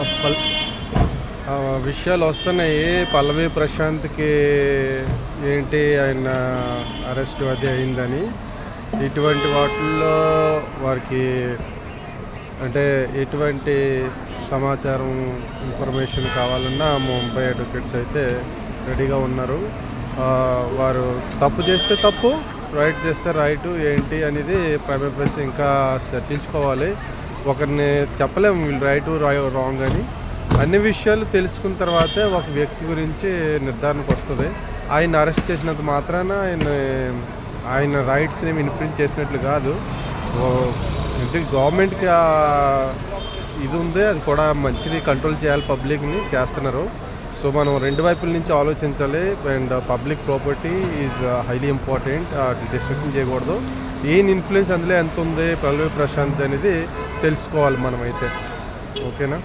పల్ విషయాలు వస్తున్నాయి. పల్లవి ప్రశాంత్కి ఏంటి ఆయన అరెస్ట్ అది అయిందని, ఇటువంటి వాటిల్లో వారికి అంటే ఎటువంటి సమాచారం ఇన్ఫర్మేషన్ కావాలన్నా ముంబై అడ్వకేట్స్ అయితే రెడీగా ఉన్నారు. వారు తప్పు చేస్తే తప్పు, రైట్ చేస్తే రైటు ఏంటి అనేది ప్రైమరీ ప్రెస్ ఇంకా చర్చించుకోవాలి. ఒకరిని చెప్పలేము వీళ్ళు రైటు రాంగ్ అని. అన్ని విషయాలు తెలుసుకున్న తర్వాతే ఒక వ్యక్తి గురించి నిర్ధారణకు వస్తుంది. ఆయన అరెస్ట్ చేసినంత మాత్రాన ఆయన రైట్స్ని ఇన్ఫ్లుయెన్స్ చేసినట్లు కాదు. అంటే గవర్నమెంట్కి ఇది ఉంది, అది కూడా మంచిది, కంట్రోల్ చేయాలి, పబ్లిక్ని చేస్తున్నారు. సో మనం రెండు వైపుల నుంచి ఆలోచించాలి. And public property is highly important, destruction చేయకూడదు. ఏం ఇన్ఫ్లుయెన్స్ అందులో ఎంత ఉంది పల్లవి ప్రశాంత్ అనేది తెలుసుకోవాలి మనమైతే. ఓకేనా?